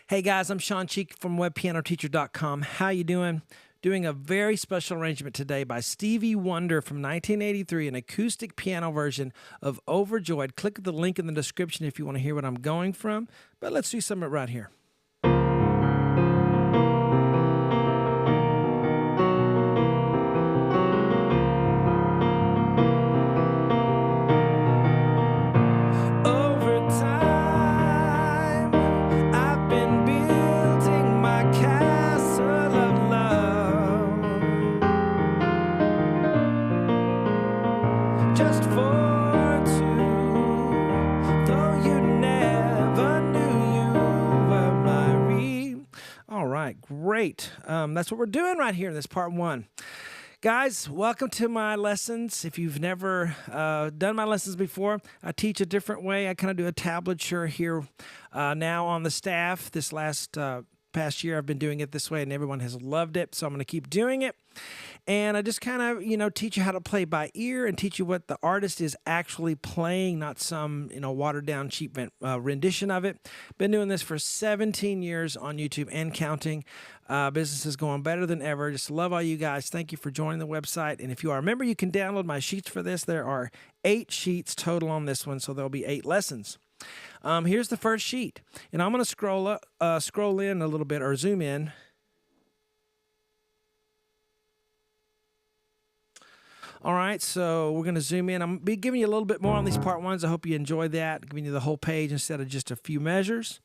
Hey guys, I'm Shawn Cheek from webpianoteacher.com. How you doing? Doing a very special arrangement today by Stevie Wonder from 1983, an acoustic piano version of Overjoyed. Click the link in the description if you want to hear what I'm going from. But let's do something right here. Just for two, though you never knew you were my All right, great. That's what we're doing right here in this part one. Guys, welcome to my lessons. If you've never done my lessons before, I teach a different way. I kind of do a tablature here now on the staff. This past year, I've been doing it this way, and everyone has loved it, so I'm going to keep doing it. And I just kind of, teach you how to play by ear and teach you what the artist is actually playing, not some, watered-down, cheap rendition of it. Been doing this for 17 years on YouTube and counting. Business is going better than ever. Just love all you guys. Thank you for joining the website. And if you are a member, you can download my sheets for this. There are 8 sheets total on this one, so there'll be 8 lessons. Here's the first sheet, and I'm going to scroll in a little bit or zoom in. All right, so we're going to zoom in. I'm going to be giving you a little bit more on these part ones. I hope you enjoyed that, giving you the whole page instead of just a few measures,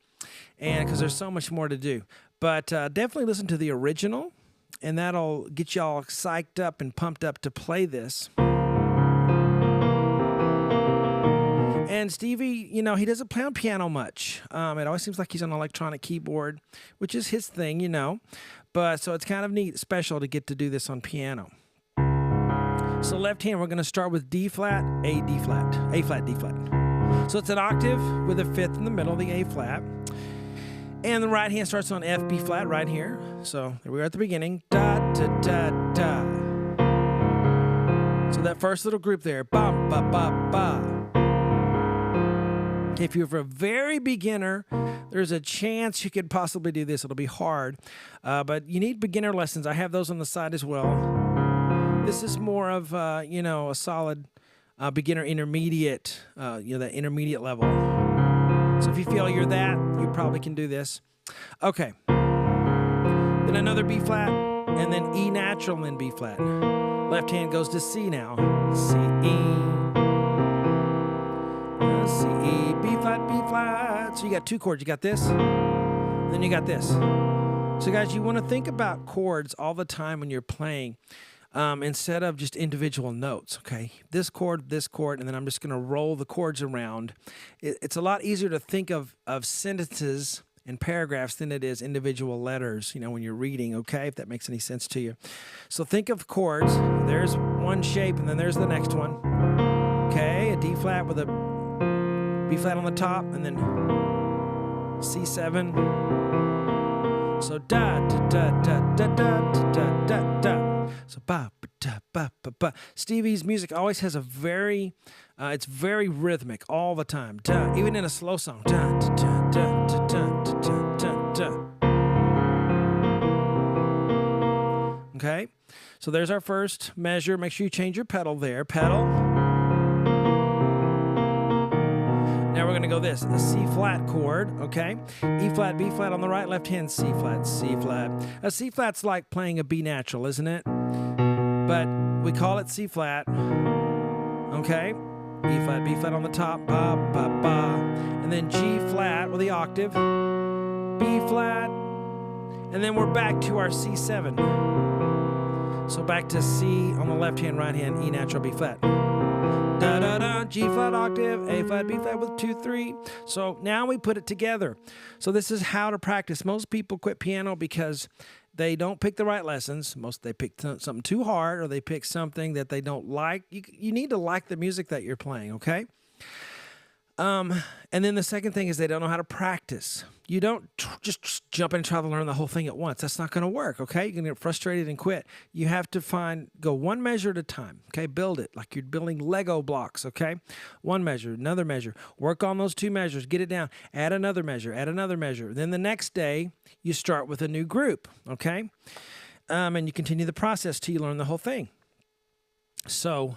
and because there's so much more to do. But definitely listen to the original, and that'll get you all psyched up and pumped up to play this. And Stevie, he doesn't play on piano much. It always seems like he's on an electronic keyboard, which is his thing, But so it's kind of neat, special to get to do this on piano. So left hand, we're going to start with D flat, A, D flat, A flat, D flat. So it's an octave with a fifth in the middle, the A flat. And the right hand starts on F, B flat right here. So there we are at the beginning. Da, da, da, da. So that first little group there, ba, ba, ba, ba. If you're a very beginner, there's a chance you could possibly do this. It'll be hard, but you need beginner lessons. I have those on the side as well. This is more of, a solid beginner intermediate, that intermediate level. So if you feel you're that, you probably can do this. Okay. Then another B flat, and then E natural, and then B flat. Left hand goes to C now. C, E. C, E, B flat, B flat. So you got 2 chords. You got this, then you got this. So guys, you want to think about chords all the time when you're playing, instead of just individual notes, okay? This chord, and then I'm just going to roll the chords around. It's a lot easier to think of sentences and paragraphs than it is individual letters, when you're reading, okay? If that makes any sense to you. So think of chords. There's one shape, and then there's the next one. Okay, a D flat with a B flat on the top, and then C7. So da da da da da da da da da. So ba da ba ba ba. Stevie's music always has a very, it's very rhythmic all the time. Da, even in a slow song. Da da da da da da da da da. Okay, so there's our first measure. Make sure you change your pedal there. Pedal. Now we're going to go this, a C flat chord, okay? E flat, B flat on the right, left hand, C flat, C flat. A C flat's like playing a B natural, isn't it? But we call it C flat, okay? E flat, B flat on the top, ba, ba, ba. And then G flat with the octave, B flat, and then we're back to our C7. So back to C on the left hand, right hand, E natural, B flat. Da da da, G flat octave, A flat, B flat with 2, 3. So now we put it together. So this is how to practice. Most people quit piano because they don't pick the right lessons. They pick something too hard, or they pick something that they don't like. You need to like the music that you're playing, okay? And then the second thing is they don't know how to practice. You don't just jump in and try to learn the whole thing at once. That's not going to work, okay? You're going to get frustrated and quit. You have to go one measure at a time, okay? Build it like you're building Lego blocks, okay? One measure, another measure. Work on those two measures. Get it down. Add another measure. Add another measure. Then the next day, you start with a new group, okay? And you continue the process till you learn the whole thing. So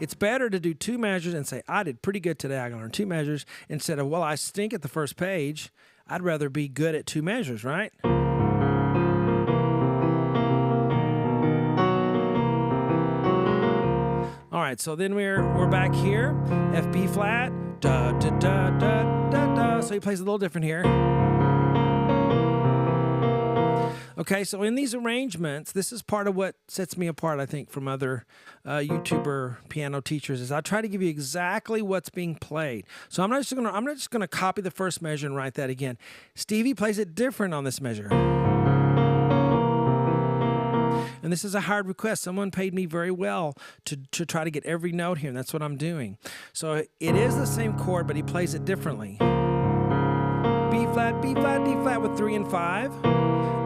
it's better to do two measures and say, I did pretty good today. I learned two measures instead of, well, I stink at the first page. I'd rather be good at two measures, right? All right, so then we're back here. F, B flat, da, da, da, da, da, da. So he plays a little different here. Okay, so in these arrangements, this is part of what sets me apart, I think, from other YouTuber piano teachers, is I try to give you exactly what's being played. So I'm not just gonna copy the first measure and write that again. Stevie plays it different on this measure. And this is a hard request. Someone paid me very well to try to get every note here, and that's what I'm doing. So it is the same chord, but he plays it differently. B flat, D flat with 3 and 5.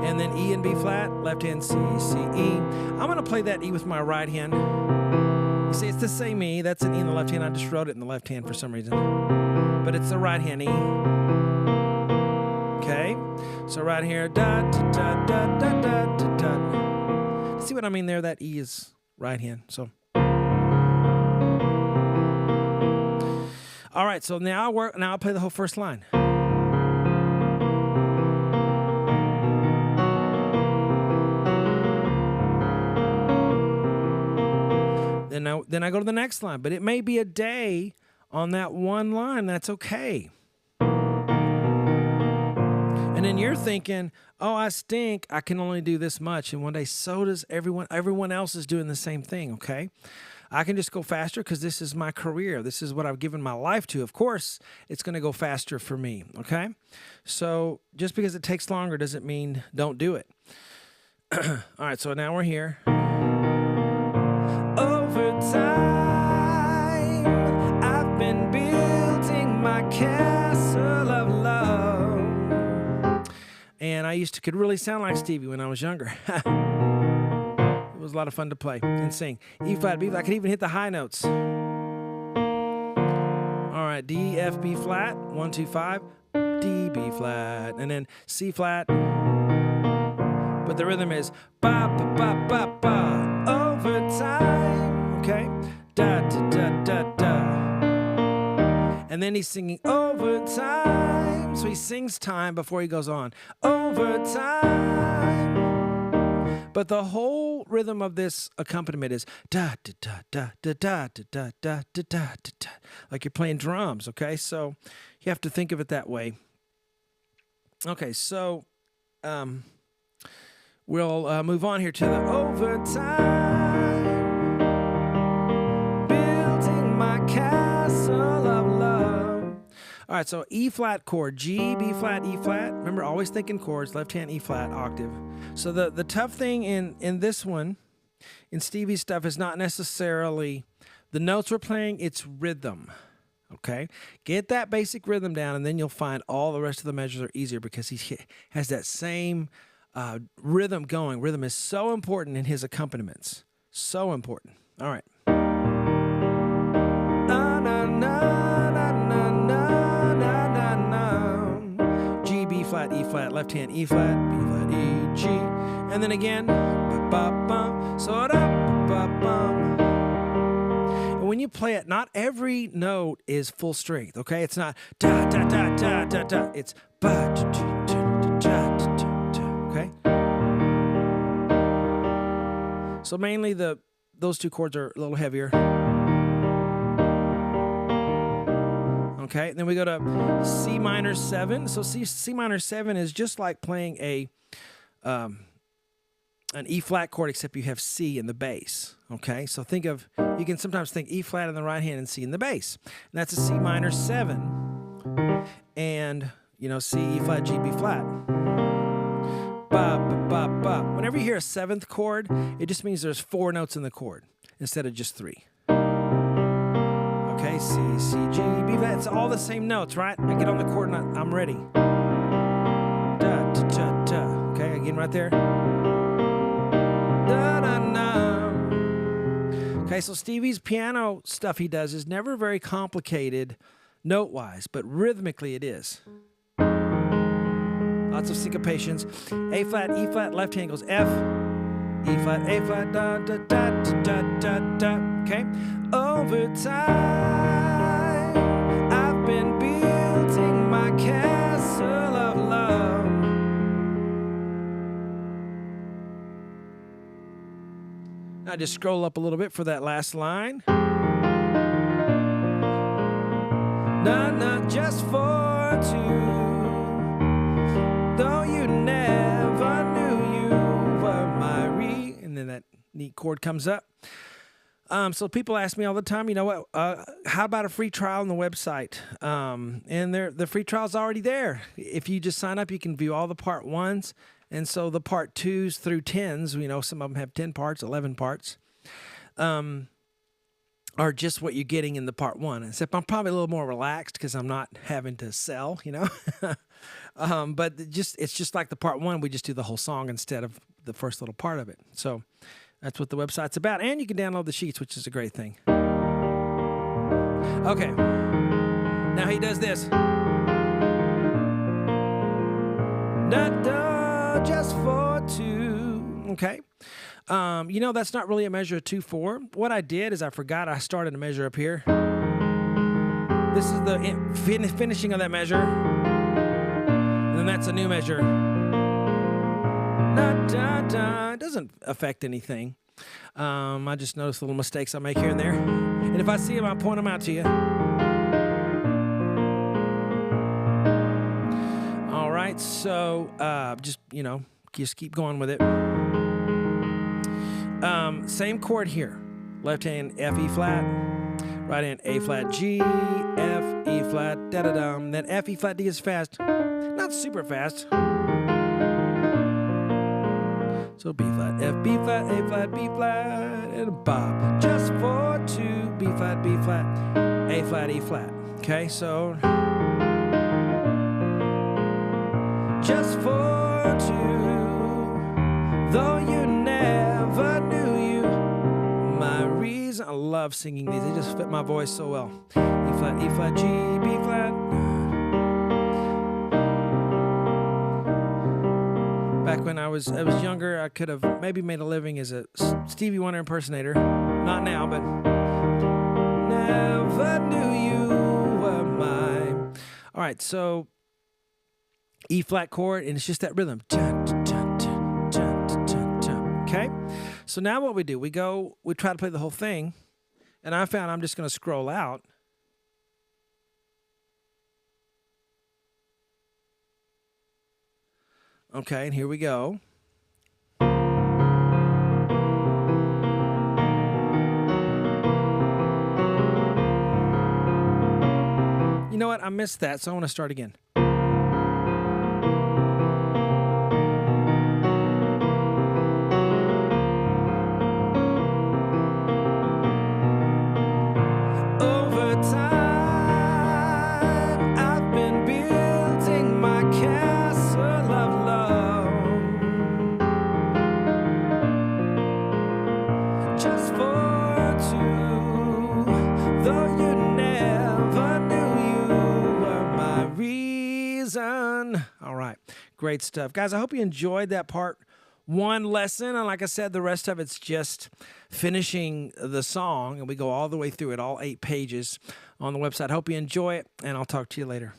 And then E and B flat, left hand C, C, E. I'm going to play that E with my right hand. You see, it's the same E. That's an E in the left hand. I just wrote it in the left hand for some reason. But it's the right hand E. Okay? So right here, da, da, da, da, da, da, da, da. See what I mean there? That E is right hand. So. All right, so now I'll play the whole first line. Then I go to the next line, but it may be a day on that one line. That's okay. And then you're thinking, oh, I stink. I can only do this much. And one day, so does everyone. Everyone else is doing the same thing, okay? I can just go faster because this is my career. This is what I've given my life to. Of course, it's going to go faster for me, okay? So just because it takes longer doesn't mean don't do it. All right, so now we're here. Over time, I've been building my castle of love. And I could really sound like Stevie when I was younger. It was a lot of fun to play and sing. E flat, B flat. I could even hit the high notes. All right, D, F, B flat, 1, 2, 5, D, B flat, and then C flat. But the rhythm is ba ba ba ba ba. Over time, okay? Da da da da da. And then he's singing over time. So he sings time before he goes on. Over time. But the whole rhythm of this accompaniment is da da da da da da da da da da da da, like you're playing drums, okay? So you have to think of it that way. Okay, so we'll move on here to the overtime. Building my castle of love. All right, so E flat chord, G, B flat, E flat. Remember, always thinking chords, left hand E flat octave. So the tough thing in this one, in Stevie's stuff, is not necessarily the notes we're playing, it's rhythm. Okay? Get that basic rhythm down, and then you'll find all the rest of the measures are easier because he has that same rhythm going. Rhythm is so important in his accompaniments. So important. All right. G, B flat, E flat, left hand E flat, B flat, E, G. And then again, and when you play it, not every note is full strength, okay? It's not da da da da da da. It's ba da da da da da. Okay? So mainly those two chords are a little heavier. Okay, then we go to C minor 7. So C minor 7 is just like playing an E flat chord, except you have C in the bass. Okay, so you can sometimes think E flat in the right hand and C in the bass. And that's a C minor 7. And, C, E flat, G, B flat. Ba, ba, ba, ba. Whenever you hear a 7th chord, it just means there's 4 notes in the chord instead of just 3. Okay, C, C, G, B flat. It's all the same notes, right? I get on the chord and I'm ready. Da, da, da, da. Okay, again right there. Da, da, da. Okay, so Stevie's piano stuff he does is never very complicated note-wise, but rhythmically it is. Lots of syncopations. A flat, E flat, left hand goes F, E flat, A flat, da, da, da, da, da, da. Okay? Over time, I've been building my castle of love. Now just scroll up a little bit for that last line. Not just for two. Though you never knew you were my re, and then that neat chord comes up. So people ask me all the time, you know what? How about a free trial on the website? And the free trial's already there. If you just sign up, you can view all the part ones, and so the part 2s through 10s. You know, some of them have 10 parts, 11 parts. Are just what you're getting in the part 1. Except I'm probably a little more relaxed because I'm not having to sell, you know. But it's just like the part 1. We just do the whole song instead of the first little part of it. So that's what the website's about. And you can download the sheets, which is a great thing. Okay. Now he does this. Da-da, just for two. Okay. You know, that's not really a measure of 2/4. What I did is I forgot I started a measure up here. This is the finishing of that measure. And then that's a new measure. Da-da-da. It doesn't affect anything. I just notice little mistakes I make here and there. And if I see them, I'll point them out to you. All right, so just keep going with it. Same chord here. Left hand F, E flat. Right hand A flat, G, F, E flat, da-da-dum. Then F, E flat, D is fast. Not super fast. So B flat, F, B flat, A flat, B flat, and a bob. Just for two, B flat, B flat, A flat, E flat. Okay, so just for two, though you never knew you. My reason, I love singing these. They just fit my voice so well. E flat, G, B flat. Back when I was younger, I could have maybe made a living as a Stevie Wonder impersonator. Not now, but never knew you were mine. All right, so E flat chord, and it's just that rhythm. Okay? So now what we do, we try to play the whole thing, and I found I'm just going to scroll out. Okay, and here we go. You know what? I missed that, so I want to start again. Over time, I've been building my castle of love. Just for two, though you never knew you were my reason. All right, great stuff. Guys, I hope you enjoyed that part 1 lesson. And like I said, the rest of it's just finishing the song. And we go all the way through it, all 8 pages on the website. Hope you enjoy it, and I'll talk to you later.